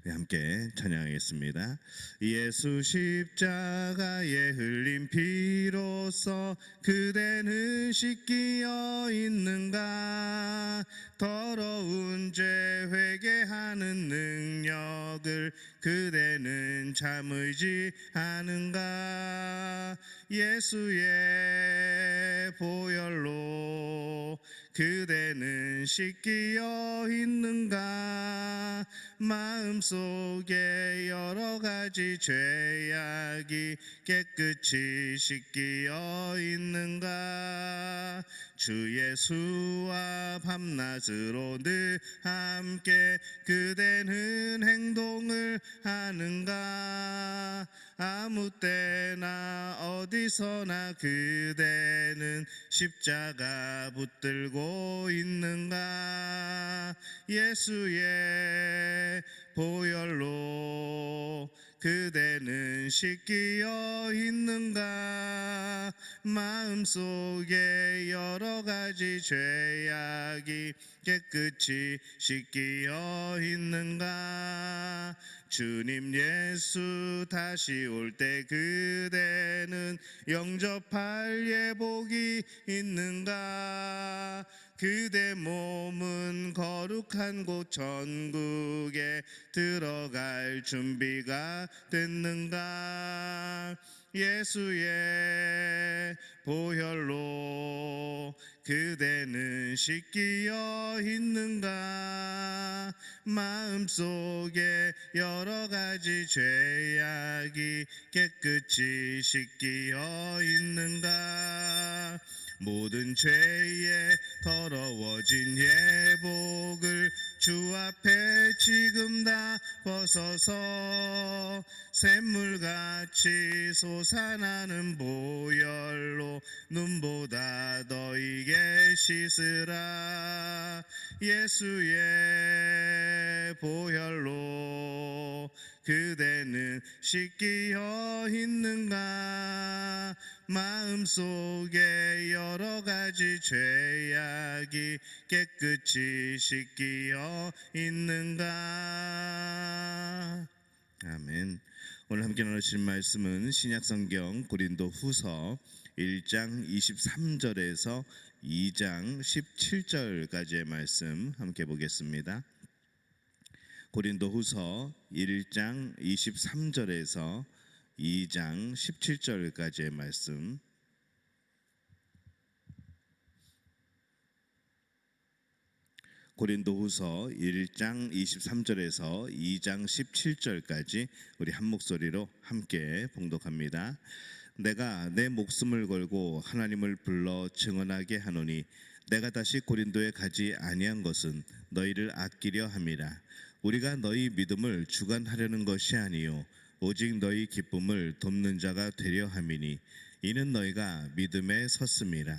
네, 함께 찬양하겠습니다. 예수 십자가에 흘린 피로써 그대는 씻기어 있는가? 더러운 죄 회개하는 능력을 그대는 참으지 않은가? 예수의 보혈로 그대는 씻기어 있는가? 마음속에 여러 가지 죄악이 깨끗이 씻기어 있는가? 주 예수와 밤낮으로 늘 함께 그대는 행동을 하는가? 아무 때나 어디서나 그대는 십자가 붙들고 있는가? 예수의 보혈로 그대는 씻기어 있는가? 마음속에 여러 가지 죄악이 깨끗이 씻기어 있는가? 주님 예수 다시 올 때 그대는 영접할 예복이 있는가? 그대 몸은 거룩한 곳 천국에 들어갈 준비가 됐는가? 예수의 보혈로 그대는 씻기어 있는가? 마음속에 여러 가지 죄악이 깨끗이 씻기어 있는가? 모든 죄에 더러워진 예복을 주 앞에 지금 다 벗어서 샘물같이 솟아나는 보혈로 눈보다 너희게 씻으라. 예수의 보혈로 그대는 씻기어 있는가? 마음속에 여러 가지 죄악이 깨끗이 씻기어 있는가? 아멘. 오늘 함께 나누실 말씀은 신약성경 고린도 후서 1장 23절에서 2장 17절까지의 말씀 함께 보겠습니다. 고린도 후서 1장 23절에서 2장 17절까지의 말씀. 고린도 후서 1장 23절에서 2장 17절까지 우리 한 목소리로 함께 봉독합니다. 내가 내 목숨을 걸고 하나님을 불러 증언하게 하노니 내가 다시 고린도에 가지 아니한 것은 너희를 아끼려 함이라. 우리가 너희 믿음을 주관하려는 것이 아니요 오직 너희 기쁨을 돕는 자가 되려 함이니 이는 너희가 믿음에 섰음이라.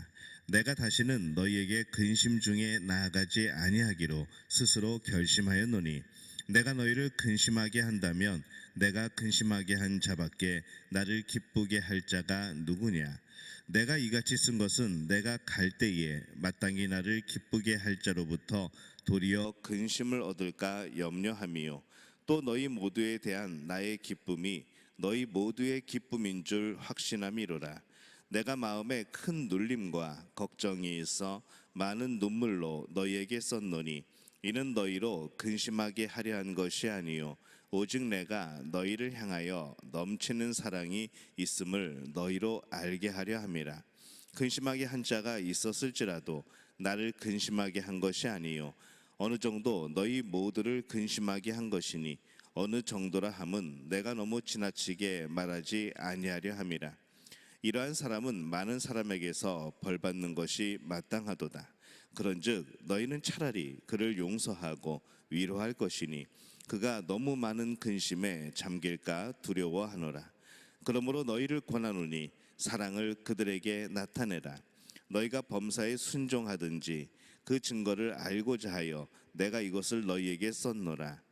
내가 다시는 너희에게 근심 중에 나아가지 아니하기로 스스로 결심하였노니 내가 너희를 근심하게 한다면 내가 근심하게 한 자밖에 나를 기쁘게 할 자가 누구냐? 내가 이같이 쓴 것은 내가 갈 때에 마땅히 나를 기쁘게 할 자로부터 도리어 근심을 얻을까 염려함이요 또 너희 모두에 대한 나의 기쁨이 너희 모두의 기쁨인 줄 확신함이로라. 내가 마음에 큰 눌림과 걱정이 있어 많은 눈물로 너희에게 썼노니 이는 너희로 근심하게 하려 한 것이 아니요 오직 내가 너희를 향하여 넘치는 사랑이 있음을 너희로 알게 하려 함이라. 근심하게 한 자가 있었을지라도 나를 근심하게 한 것이 아니요 어느 정도 너희 모두를 근심하게 한 것이니 어느 정도라 함은 내가 너무 지나치게 말하지 아니하려 함이라. 이러한 사람은 많은 사람에게서 벌받는 것이 마땅하도다. 그런즉 너희는 차라리 그를 용서하고 위로할 것이니 그가 너무 많은 근심에 잠길까 두려워하노라. 그러므로 너희를 권하노니 사랑을 그들에게 나타내라. 너희가 범사에 순종하든지 그 증거를 알고자 하여 내가 이것을 너희에게 썼노라.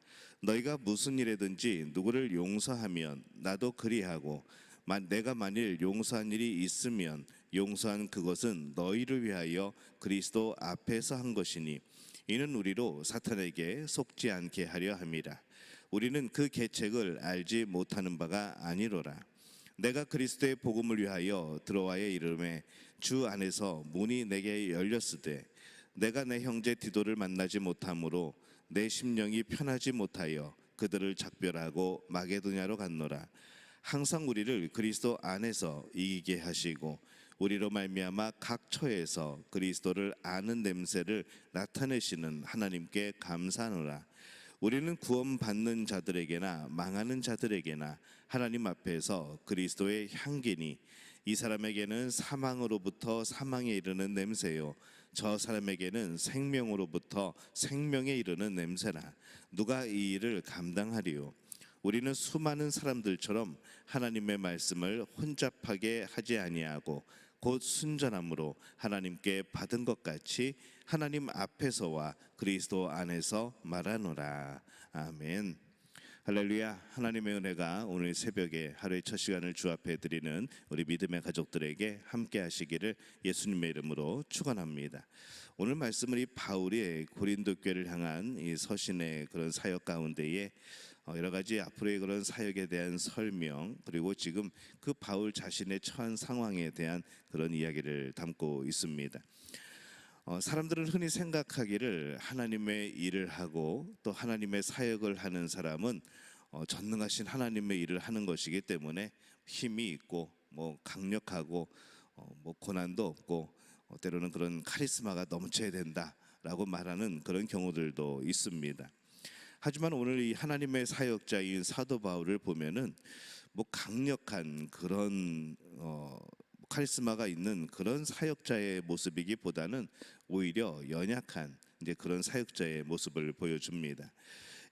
너희가 무슨 일에든지 누구를 용서하면 나도 그리하고 내가 만일 용서한 일이 있으면 용서한 그것은 너희를 위하여 그리스도 앞에서 한 것이니 이는 우리로 사탄에게 속지 않게 하려 함이라. 우리는 그 계책을 알지 못하는 바가 아니로라. 내가 그리스도의 복음을 위하여 들어와야 이르매 주 안에서 문이 내게 열렸으되 내가 내 형제 디도를 만나지 못하므로 내 심령이 편하지 못하여 그들을 작별하고 마게도냐로 갔노라. 항상 우리를 그리스도 안에서 이기게 하시고 우리로 말미암아 각 처에서 그리스도를 아는 냄새를 나타내시는 하나님께 감사하노라. 우리는 구원받는 자들에게나 망하는 자들에게나 하나님 앞에서 그리스도의 향기니 이 사람에게는 사망으로부터 사망에 이르는 냄새요 저 사람에게는 생명으로부터 생명에 이르는 냄새라. 누가 이 일을 감당하리요? 우리는 수많은 사람들처럼 하나님의 말씀을 혼잡하게 하지 아니하고 곧 순전함으로 하나님께 받은 것 같이 하나님 앞에서와 그리스도 안에서 말하노라. 아멘. 할렐루야. 하나님의 은혜가 오늘 새벽에 하루의 첫 시간을 주 앞에 드리는 우리 믿음의 가족들에게 함께 하시기를 예수님의 이름으로 축원합니다. 오늘 말씀은 이 바울이 고린도 교회를 향한 이 서신의 그런 사역 가운데에 여러 가지 앞으로의 그런 사역에 대한 설명, 그리고 지금 그 바울 자신의 처한 상황에 대한 그런 이야기를 담고 있습니다. 사람들은 흔히 생각하기를 하나님의 일을 하고 또 하나님의 사역을 하는 사람은 전능하신 하나님의 일을 하는 것이기 때문에 힘이 있고 강력하고 고난도 없고 때로는 그런 카리스마가 넘쳐야 된다라고 말하는 그런 경우들도 있습니다. 하지만 오늘 이 하나님의 사역자인 사도 바울을 보면은 강력한 그런 카리스마가 있는 그런 사역자의 모습이기보다는 오히려 연약한 이제 그런 사역자의 모습을 보여줍니다.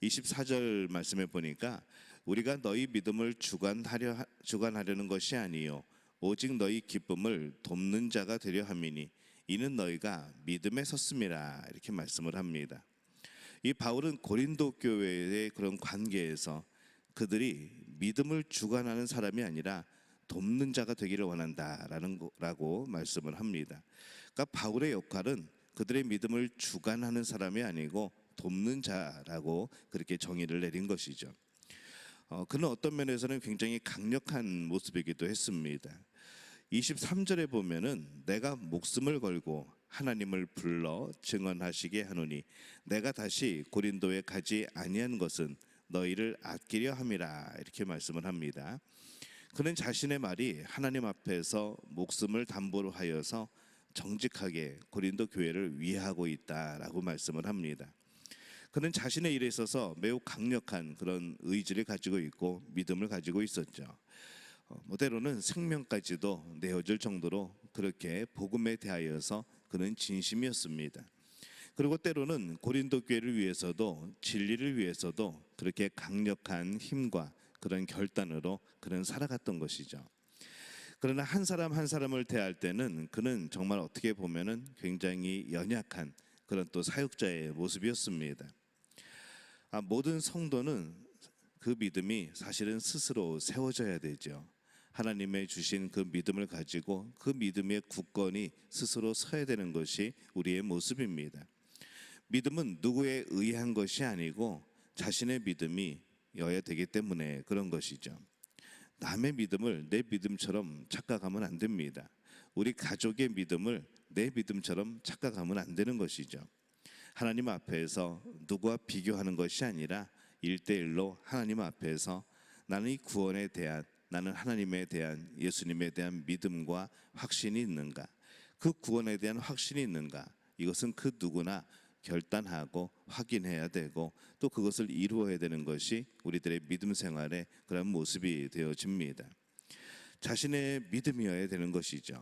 24절 말씀에 보니까 우리가 너희 믿음을 주관하려는 것이 아니요 오직 너희 기쁨을 돕는 자가 되려 함이니 이는 너희가 믿음에 섰음이라 이렇게 말씀을 합니다. 이 바울은 고린도 교회의 그런 관계에서 그들이 믿음을 주관하는 사람이 아니라 돕는 자가 되기를 원한다라는 거라고 말씀을 합니다. 그러니까 바울의 역할은 그들의 믿음을 주관하는 사람이 아니고 돕는 자라고 그렇게 정의를 내린 것이죠. 그는 어떤 면에서는 굉장히 강력한 모습이기도 했습니다. 23절에 보면은 내가 목숨을 걸고 하나님을 불러 증언하시게 하노니 내가 다시 고린도에 가지 아니한 것은 너희를 아끼려 함이라 이렇게 말씀을 합니다. 그는 자신의 말이 하나님 앞에서 목숨을 담보로 하여서 정직하게 고린도 교회를 위하고 있다라고 말씀을 합니다. 그는 자신의 일에 있어서 매우 강력한 그런 의지를 가지고 있고 믿음을 가지고 있었죠. 때로는 생명까지도 내어줄 정도로 그렇게 복음에 대하여서 그는 진심이었습니다. 그리고 때로는 고린도 교회를 위해서도 진리를 위해서도 그렇게 강력한 힘과 그런 결단으로 그는 살아갔던 것이죠. 그러나 한 사람 한 사람을 대할 때는 그는 정말 어떻게 보면은 굉장히 연약한 그런 또 사역자의 모습이었습니다. 모든 성도는 그 믿음이 사실은 스스로 세워져야 되죠. 하나님의 주신 그 믿음을 가지고 그 믿음의 굳건히 스스로 서야 되는 것이 우리의 모습입니다. 믿음은 누구에 의한 것이 아니고 자신의 믿음이 여야 되기 때문에 그런 것이죠. 남의 믿음을 내 믿음처럼 착각하면 안 됩니다. 우리 가족의 믿음을 내 믿음처럼 착각하면 안 되는 것이죠. 하나님 앞에서 누구와 비교하는 것이 아니라 1대1로 하나님 앞에서 나는 이 구원에 대한, 나는 하나님에 대한, 예수님에 대한 믿음과 확신이 있는가, 그 구원에 대한 확신이 있는가, 이것은 그 누구나 결단하고 확인해야 되고 또 그것을 이루어야 되는 것이 우리들의 믿음 생활의 그런 모습이 되어집니다. 자신의 믿음이어야 되는 것이죠.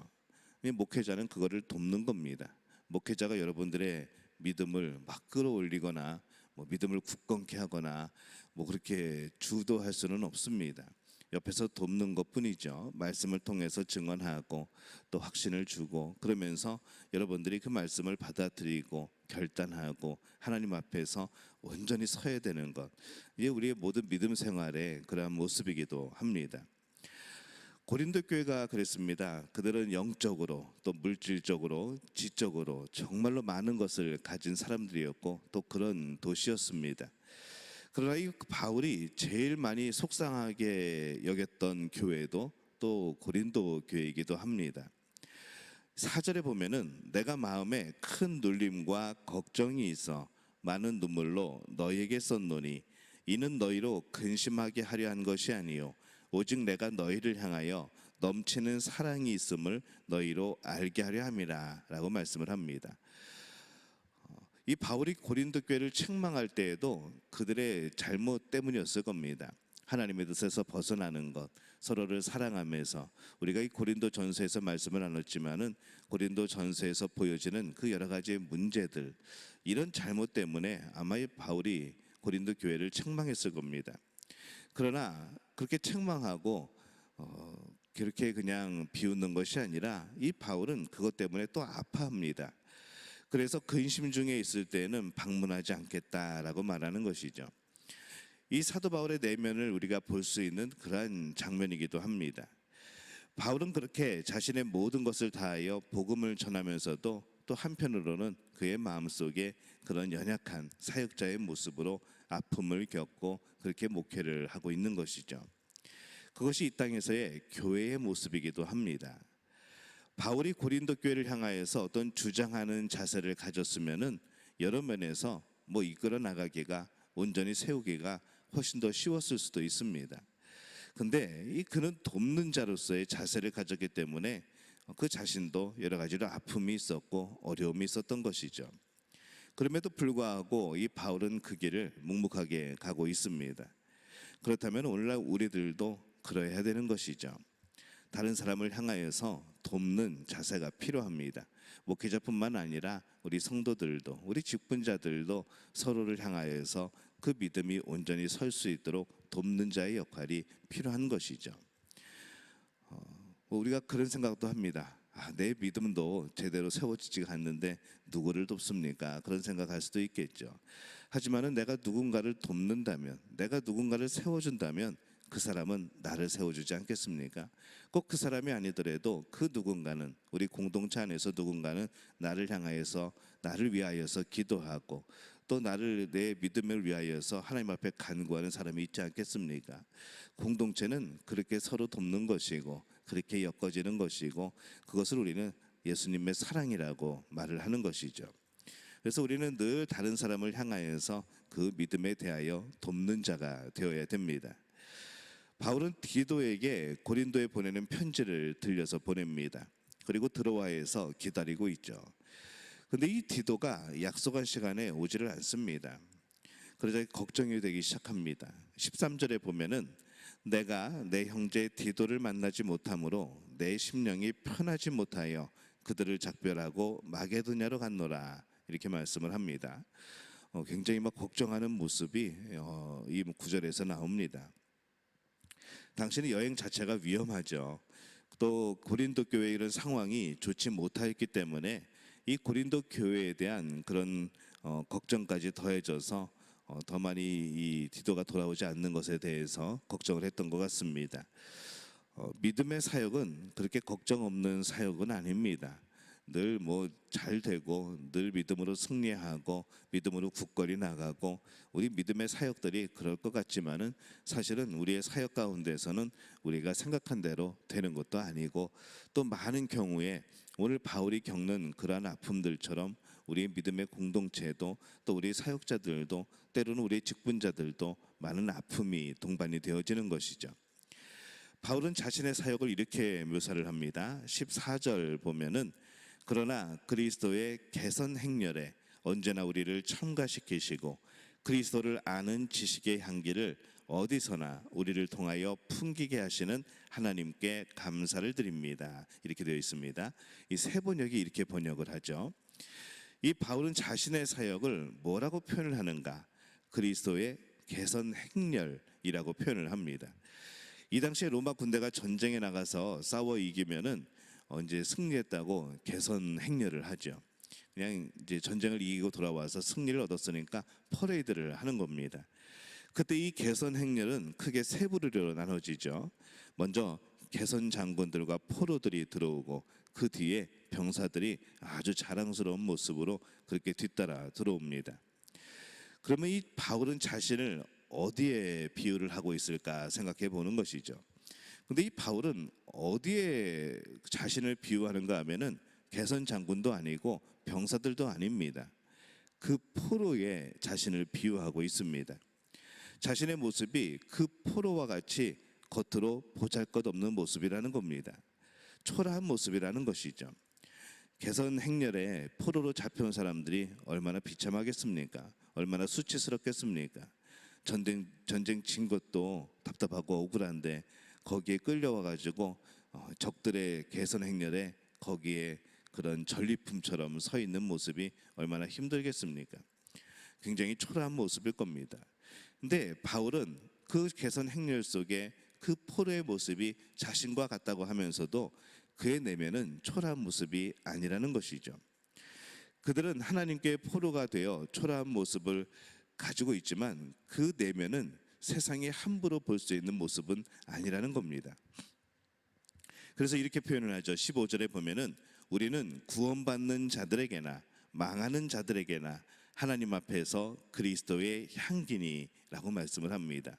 목회자는 그거를 돕는 겁니다. 목회자가 여러분들의 믿음을 막 끌어올리거나 믿음을 굳건케 하거나 그렇게 주도할 수는 없습니다. 옆에서 돕는 것뿐이죠. 말씀을 통해서 증언하고 또 확신을 주고 그러면서 여러분들이 그 말씀을 받아들이고 결단하고 하나님 앞에서 온전히 서야 되는 것, 이게 우리의 모든 믿음 생활의 그러한 모습이기도 합니다. 고린도 교회가 그랬습니다. 그들은 영적으로 또 물질적으로 지적으로 정말로 많은 것을 가진 사람들이었고 또 그런 도시였습니다. 그러나 이 바울이 제일 많이 속상하게 여겼던 교회도 또 고린도 교회이기도 합니다. 4절에 보면은 내가 마음에 큰 눌림과 걱정이 있어 많은 눈물로 너희에게 썼노니 이는 너희로 근심하게 하려 한 것이 아니요 오직 내가 너희를 향하여 넘치는 사랑이 있음을 너희로 알게 하려 함이라 라고 말씀을 합니다. 이 바울이 고린도 교회를 책망할 때에도 그들의 잘못 때문이었을 겁니다. 하나님의 뜻에서 벗어나는 것, 서로를 사랑하면서 우리가 이 고린도 전서에서 말씀을 나눴지만은 고린도 전서에서 보여지는 그 여러 가지 문제들, 이런 잘못 때문에 아마 이 바울이 고린도 교회를 책망했을 겁니다. 그러나 그렇게 책망하고 그렇게 그냥 비웃는 것이 아니라 이 바울은 그것 때문에 또 아파합니다. 그래서 근심 중에 있을 때는 방문하지 않겠다라고 말하는 것이죠. 이 사도 바울의 내면을 우리가 볼 수 있는 그러한 장면이기도 합니다. 바울은 그렇게 자신의 모든 것을 다하여 복음을 전하면서도 또 한편으로는 그의 마음속에 그런 연약한 사역자의 모습으로 아픔을 겪고 그렇게 목회를 하고 있는 것이죠. 그것이 이 땅에서의 교회의 모습이기도 합니다. 바울이 고린도 교회를 향하여서 어떤 주장하는 자세를 가졌으면은 여러 면에서 이끌어 나가기가 온전히 세우기가 훨씬 더 쉬웠을 수도 있습니다. 근데 그는 돕는 자로서의 자세를 가졌기 때문에 그 자신도 여러 가지로 아픔이 있었고 어려움이 있었던 것이죠. 그럼에도 불구하고 이 바울은 그 길을 묵묵하게 가고 있습니다. 그렇다면 오늘날 우리들도 그러해야 되는 것이죠. 다른 사람을 향하여서 돕는 자세가 필요합니다. 목회자뿐만 아니라 우리 성도들도 우리 직분자들도 서로를 향하여서 그 믿음이 온전히 설 수 있도록 돕는 자의 역할이 필요한 것이죠. 우리가 그런 생각도 합니다. 내 믿음도 제대로 세워지지가 않는데 누구를 돕습니까? 그런 생각할 수도 있겠죠. 하지만은 내가 누군가를 돕는다면, 내가 누군가를 세워준다면 그 사람은 나를 세워주지 않겠습니까? 꼭 그 사람이 아니더라도 그 누군가는, 우리 공동체 안에서 누군가는 나를 향하여서, 나를 위하여서 기도하고 또 나를, 내 믿음을 위하여서 하나님 앞에 간구하는 사람이 있지 않겠습니까? 공동체는 그렇게 서로 돕는 것이고 그렇게 엮어지는 것이고, 그것을 우리는 예수님의 사랑이라고 말을 하는 것이죠. 그래서 우리는 늘 다른 사람을 향하여서 그 믿음에 대하여 돕는 자가 되어야 됩니다. 바울은 디도에게 고린도에 보내는 편지를 들려서 보냅니다. 그리고 들어와서 기다리고 있죠. 근데 이 디도가 약속한 시간에 오지를 않습니다. 그러자 걱정이 되기 시작합니다. 13절에 보면은 내가 내 형제 디도를 만나지 못함으로 내 심령이 편하지 못하여 그들을 작별하고 마게도냐로 갔노라, 이렇게 말씀을 합니다. 굉장히 걱정하는 모습이 이 구절에서 나옵니다. 당신의 여행 자체가 위험하죠. 또 고린도 교회의 이런 상황이 좋지 못하였기 때문에 이 고린도 교회에 대한 그런 걱정까지 더해져서 더 많이 이 디도가 돌아오지 않는 것에 대해서 걱정을 했던 것 같습니다. 믿음의 사역은 그렇게 걱정 없는 사역은 아닙니다. 늘 잘 되고 늘 믿음으로 승리하고 믿음으로 굳건히 나가고, 우리 믿음의 사역들이 그럴 것 같지만은 사실은 우리의 사역 가운데서는 우리가 생각한 대로 되는 것도 아니고, 또 많은 경우에 오늘 바울이 겪는 그러한 아픔들처럼 우리의 믿음의 공동체도 또 우리 사역자들도 때로는 우리의 직분자들도 많은 아픔이 동반이 되어지는 것이죠. 바울은 자신의 사역을 이렇게 묘사를 합니다. 14절 보면은 그러나 그리스도의 개선 행렬에 언제나 우리를 첨가시키시고 그리스도를 아는 지식의 향기를 어디서나 우리를 통하여 풍기게 하시는 하나님께 감사를 드립니다, 이렇게 되어 있습니다. 이 세 번역이 이렇게 번역을 하죠. 이 바울은 자신의 사역을 뭐라고 표현을 하는가? 그리스도의 개선 행렬이라고 표현을 합니다. 이 당시에 로마 군대가 전쟁에 나가서 싸워 이기면은 이제 승리했다고 개선 행렬을 하죠. 그냥 이제 전쟁을 이기고 돌아와서 승리를 얻었으니까 퍼레이드를 하는 겁니다. 그때 이 개선 행렬은 크게 세 부류로 나눠지죠. 먼저 개선 장군들과 포로들이 들어오고 그 뒤에 병사들이 아주 자랑스러운 모습으로 그렇게 뒤따라 들어옵니다. 그러면 이 바울은 자신을 어디에 비유를 하고 있을까 생각해 보는 것이죠. 근데 이 바울은 어디에 자신을 비유하는가 하면은 개선 장군도 아니고 병사들도 아닙니다. 그 포로에 자신을 비유하고 있습니다. 자신의 모습이 그 포로와 같이 겉으로 보잘것없는 모습이라는 겁니다. 초라한 모습이라는 것이죠. 개선 행렬에 포로로 잡혀온 사람들이 얼마나 비참하겠습니까? 얼마나 수치스럽겠습니까? 전쟁 진 것도 답답하고 억울한데 거기에 끌려와 가지고 적들의 개선 행렬에 거기에 그런 전리품처럼 서 있는 모습이 얼마나 힘들겠습니까? 굉장히 초라한 모습일 겁니다. 근데 바울은 그 개선 행렬 속에 그 포로의 모습이 자신과 같다고 하면서도 그의 내면은 초라한 모습이 아니라는 것이죠. 그들은 하나님께 포로가 되어 초라한 모습을 가지고 있지만 그 내면은 세상이 함부로 볼 수 있는 모습은 아니라는 겁니다. 그래서 이렇게 표현을 하죠. 15절에 보면은 우리는 구원받는 자들에게나 망하는 자들에게나 하나님 앞에서 그리스도의 향기니라고 말씀을 합니다.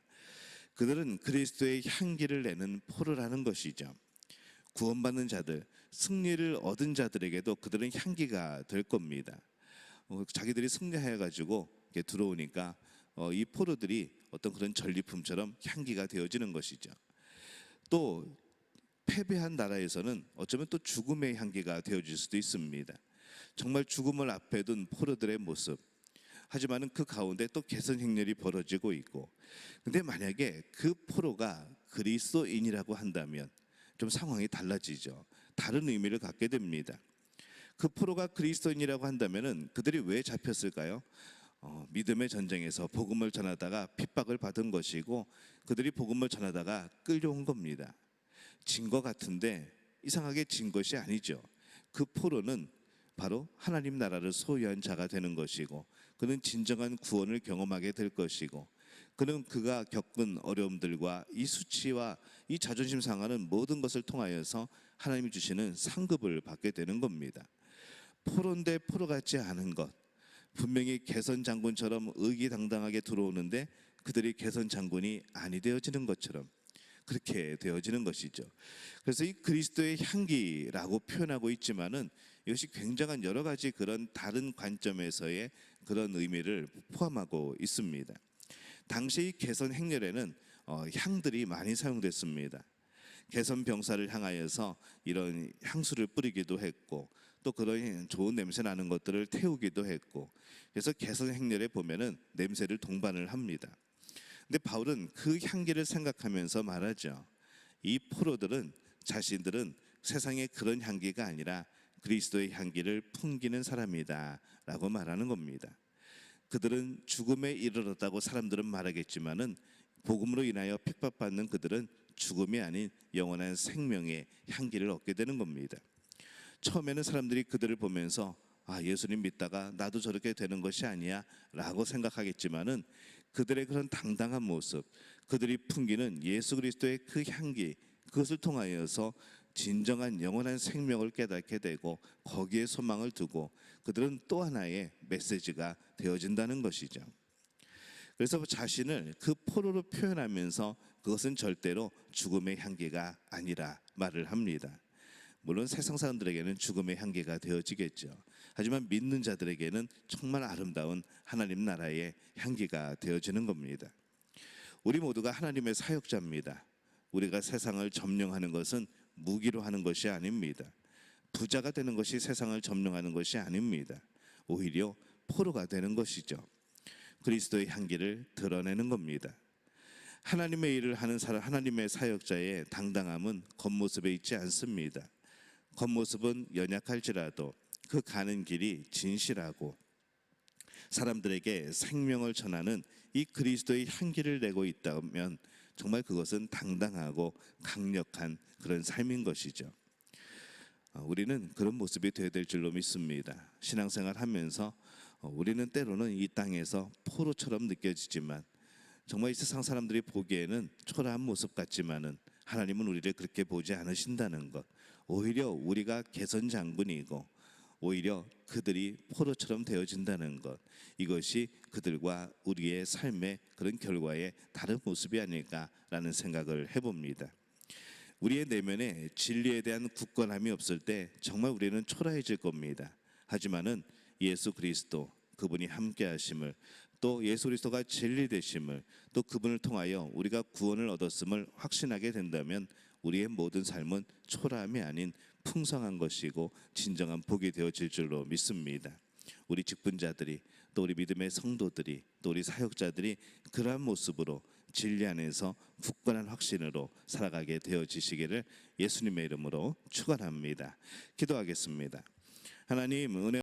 그들은 그리스도의 향기를 내는 포로라는 것이죠. 구원받는 자들, 승리를 얻은 자들에게도 그들은 향기가 될 겁니다. 자기들이 승리해가지고 들어오니까 이 포로들이 어떤 그런 전리품처럼 향기가 되어지는 것이죠. 또 패배한 나라에서는 어쩌면 또 죽음의 향기가 되어질 수도 있습니다. 정말 죽음을 앞에 둔 포로들의 모습. 하지만은 그 가운데 또 개선 행렬이 벌어지고 있고, 근데 만약에 그 포로가 그리스도인이라고 한다면 좀 상황이 달라지죠. 다른 의미를 갖게 됩니다. 그 포로가 그리스도인이라고 한다면은 그들이 왜 잡혔을까요? 믿음의 전쟁에서 복음을 전하다가 핍박을 받은 것이고 그들이 복음을 전하다가 끌려온 겁니다. 진 것 같은데 이상하게 진 것이 아니죠. 그 포로는 바로 하나님 나라를 소유한 자가 되는 것이고 그는 진정한 구원을 경험하게 될 것이고 그는 그가 겪은 어려움들과 이 수치와 이 자존심 상하는 모든 것을 통하여서 하나님이 주시는 상급을 받게 되는 겁니다. 포로인데 포로 같지 않은 것, 분명히 개선 장군처럼 의기당당하게 들어오는데 그들이 개선 장군이 아니 되어지는 것처럼 그렇게 되어지는 것이죠. 그래서 이 그리스도의 향기라고 표현하고 있지만은 이것이 굉장한 여러 가지 그런 다른 관점에서의 그런 의미를 포함하고 있습니다. 당시 개선 행렬에는 향들이 많이 사용됐습니다. 개선 병사를 향하여서 이런 향수를 뿌리기도 했고 또 그런 좋은 냄새 나는 것들을 태우기도 했고 그래서 개선 행렬에 보면은 냄새를 동반을 합니다. 근데 바울은 그 향기를 생각하면서 말하죠. 이 포로들은 자신들은 세상의 그런 향기가 아니라 그리스도의 향기를 풍기는 사람이다 라고 말하는 겁니다. 그들은 죽음에 이르렀다고 사람들은 말하겠지만은 복음으로 인하여 핍박받는 그들은 죽음이 아닌 영원한 생명의 향기를 얻게 되는 겁니다. 처음에는 사람들이 그들을 보면서 예수님 믿다가 나도 저렇게 되는 것이 아니야 라고 생각하겠지만은 그들의 그런 당당한 모습, 그들이 풍기는 예수 그리스도의 그 향기, 그것을 통하여서 진정한 영원한 생명을 깨닫게 되고 거기에 소망을 두고 그들은 또 하나의 메시지가 되어진다는 것이죠. 그래서 자신을 그 포로로 표현하면서 그것은 절대로 죽음의 향기가 아니라 말을 합니다. 물론 세상 사람들에게는 죽음의 향기가 되어지겠죠. 하지만 믿는 자들에게는 정말 아름다운 하나님 나라의 향기가 되어지는 겁니다. 우리 모두가 하나님의 사역자입니다. 우리가 세상을 점령하는 것은 무기로 하는 것이 아닙니다. 부자가 되는 것이 세상을 점령하는 것이 아닙니다. 오히려 포로가 되는 것이죠. 그리스도의 향기를 드러내는 겁니다. 하나님의 일을 하는 사람, 하나님의 사역자의 당당함은 겉모습에 있지 않습니다. 겉모습은 연약할지라도 그 가는 길이 진실하고 사람들에게 생명을 전하는 이 그리스도의 향기를 내고 있다면 정말 그것은 당당하고 강력한 그런 삶인 것이죠. 우리는 그런 모습이 되어야 될 줄로 믿습니다. 신앙생활 하면서 우리는 때로는 이 땅에서 포로처럼 느껴지지만 정말 이 세상 사람들이 보기에는 초라한 모습 같지만은 하나님은 우리를 그렇게 보지 않으신다는 것. 오히려 우리가 개선 장군이고 오히려 그들이 포도처럼 되어진다는 것, 이것이 그들과 우리의 삶의 그런 결과의 다른 모습이 아닐까라는 생각을 해봅니다. 우리의 내면에 진리에 대한 굳건함이 없을 때 정말 우리는 초라해질 겁니다. 하지만은 예수 그리스도 그분이 함께 하심을, 또 예수 그리스도가 진리 되심을, 또 그분을 통하여 우리가 구원을 얻었음을 확신하게 된다면 우리의 모든 삶은 초라함이 아닌 풍성한 것이고 진정한 복이 되어질 줄로 믿습니다. 우리 직분자들이, 또 우리 믿음의 성도들이, 또 우리 사역자들이 그러한 모습으로 진리 안에서 굳건한 확신으로 살아가게 되어지시기를 예수님의 이름으로 축원합니다. 기도하겠습니다. 하나님, 은혜